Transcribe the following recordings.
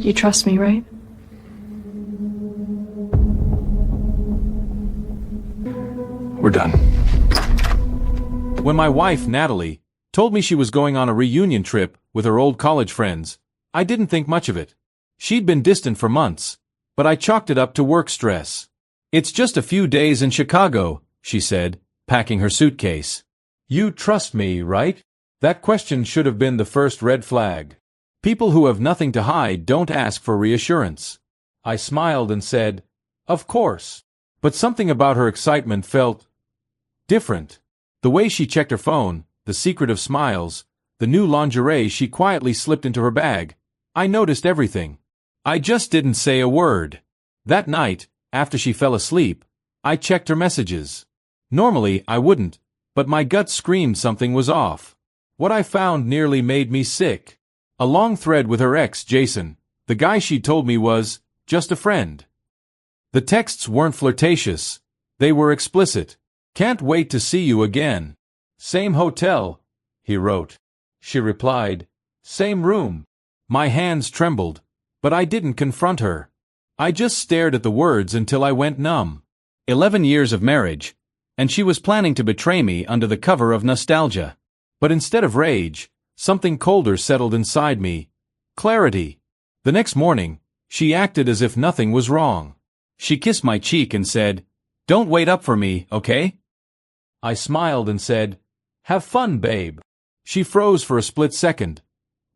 You trust me, right? We're done. When my wife, Natalie, told me she was going on a reunion trip with her old college friends, I didn't think much of it. She'd been distant for months, but I chalked it up to work stress. "It's just a few days in Chicago," she said, packing her suitcase. "You trust me, right?" That question should have been the first red flag. People who have nothing to hide don't ask for reassurance. I smiled and said, "Of course." But something about her excitement felt different. The way she checked her phone, the secret of smiles, the new lingerie she quietly slipped into her bag. I noticed everything. I just didn't say a word. That night, after she fell asleep, I checked her messages. Normally, I wouldn't, but my gut screamed something was off. What I found nearly made me sick. A long thread with her ex, Jason, the guy she told me was just a friend. The texts weren't flirtatious. They were explicit. "Can't wait to see you again. Same hotel," he wrote. She replied, "Same room." My hands trembled, but I didn't confront her. I just stared at the words until I went numb. 11 years of marriage, and she was planning to betray me under the cover of nostalgia. But instead of rage, something colder settled inside me. Clarity. The next morning, she acted as if nothing was wrong. She kissed my cheek and said, "Don't wait up for me, okay?" I smiled and said, "Have fun, babe." She froze for a split second.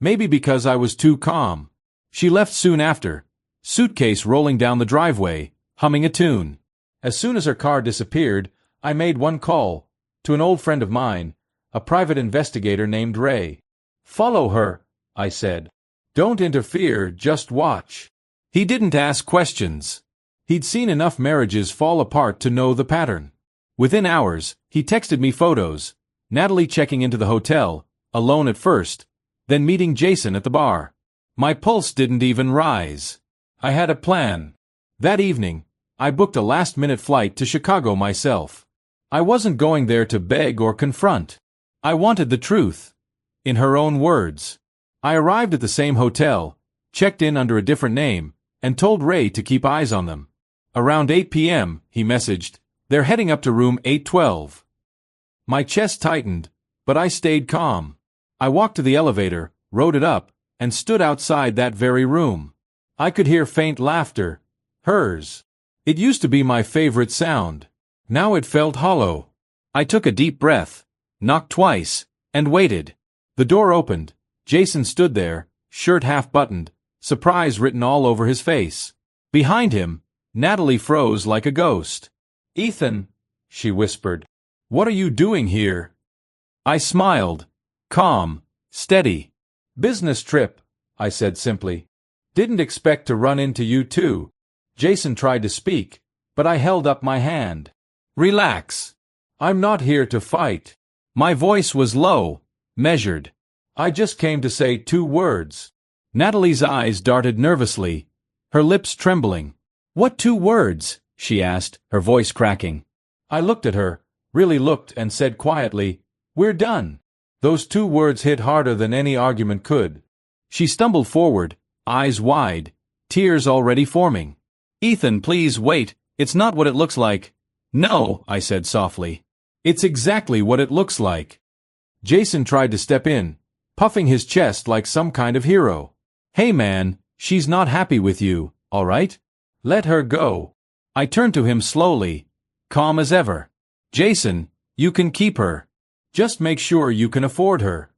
Maybe because I was too calm. She left soon after, suitcase rolling down the driveway, humming a tune. As soon as her car disappeared, I made one call, to an old friend of mine, a private investigator named Ray. "Follow her," I said. "Don't interfere, just watch." He didn't ask questions. He'd seen enough marriages fall apart to know the pattern. Within hours, he texted me photos, Natalie checking into the hotel, alone at first, then meeting Jason at the bar. My pulse didn't even rise. I had a plan. That evening, I booked a last-minute flight to Chicago myself. I wasn't going there to beg or confront. I wanted the truth. In her own words. I arrived at the same hotel, checked in under a different name, and told Ray to keep eyes on them. Around 8 p.m., he messaged, "They're heading up to room 812. My chest tightened, but I stayed calm. I walked to the elevator, rode it up, and stood outside that very room. I could hear faint laughter. Hers. It used to be my favorite sound. Now it felt hollow. I took a deep breath, knocked twice, and waited. The door opened. Jason stood there, shirt half-buttoned, surprise written all over his face. Behind him, Natalie froze like a ghost. "Ethan," she whispered, "what are you doing here?" I smiled. Calm, steady. "Business trip," I said simply. "Didn't expect to run into you too." Jason tried to speak, but I held up my hand. "Relax. I'm not here to fight." My voice was low, measured. "I just came to say 2 words. Natalie's eyes darted nervously, her lips trembling. "What 2 words?" she asked, her voice cracking. I looked at her, really looked, and said quietly, "We're done." Those 2 words hit harder than any argument could. She stumbled forward, eyes wide, tears already forming. "Ethan, please wait, it's not what it looks like." "No," I said softly. "It's exactly what it looks like." Jason tried to step in, puffing his chest like some kind of hero. "Hey man, she's not happy with you, all right? Let her go." I turned to him slowly, calm as ever. "Jason, you can keep her. Just make sure you can afford her."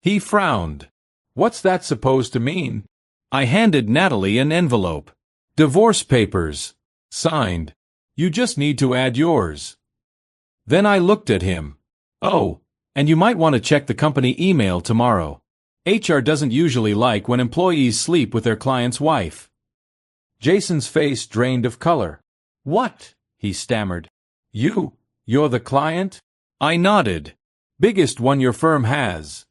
He frowned. "What's that supposed to mean?" I handed Natalie an envelope. "Divorce papers. Signed. You just need to add yours." Then I looked at him. "Oh, and you might want to check the company email tomorrow. HR doesn't usually like when employees sleep with their client's wife." Jason's face drained of color. "What?" he stammered. You're the client?" I nodded. "Biggest one your firm has."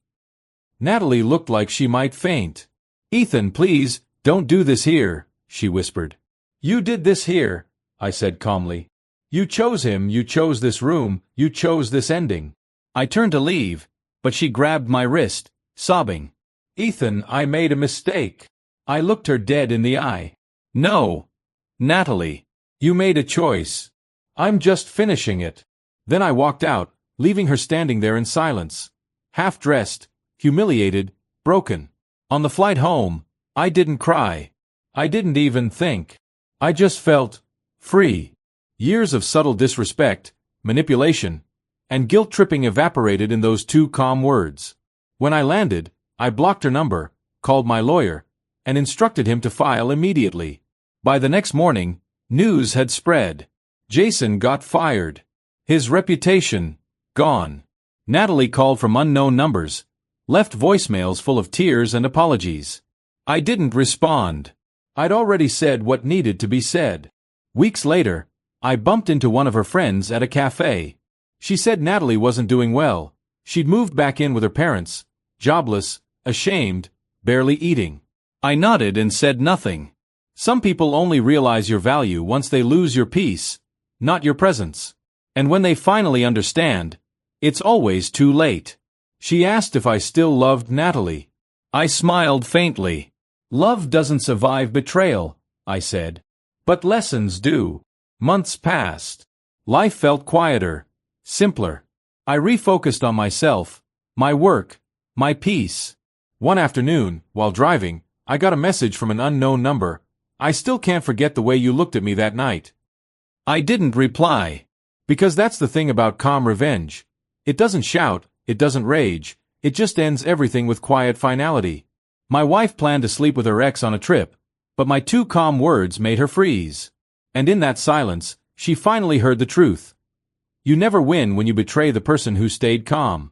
Natalie looked like she might faint. "Ethan, please, don't do this here," she whispered. "You did this here," I said calmly. "You chose him, you chose this room, you chose this ending." I turned to leave, but she grabbed my wrist, sobbing. "Ethan, I made a mistake." I looked her dead in the eye. No, Natalie. You made a choice. I'm just finishing it. Then I walked out, leaving her standing there in silence. Half-dressed, humiliated, broken. On the flight home, I didn't cry. I didn't even think. I just felt free. Years of subtle disrespect, manipulation, and guilt-tripping evaporated in those two calm words. When I landed, I blocked her number, called my lawyer, and instructed him to file immediately. By the next morning, news had spread. Jason got fired. His reputation, gone. Natalie called from unknown numbers, left voicemails full of tears and apologies. I didn't respond. I'd already said what needed to be said. Weeks later, I bumped into one of her friends at a cafe. She said Natalie wasn't doing well. She'd moved back in with her parents, jobless, ashamed, barely eating. I nodded and said nothing. Some people only realize your value once they lose your peace, not your presence. And when they finally understand, it's always too late. She asked if I still loved Natalie. I smiled faintly. Love doesn't survive betrayal, I said. But lessons do. Months passed. Life felt quieter, simpler. I refocused on myself, my work, my peace. One afternoon, while driving, I got a message from an unknown number. I still can't forget the way you looked at me that night. I didn't reply. Because that's the thing about calm revenge. It doesn't shout, it doesn't rage, it just ends everything with quiet finality. My wife planned to sleep with her ex on a trip, but my two calm words made her freeze. And in that silence, she finally heard the truth. You never win when you betray the person who stayed calm.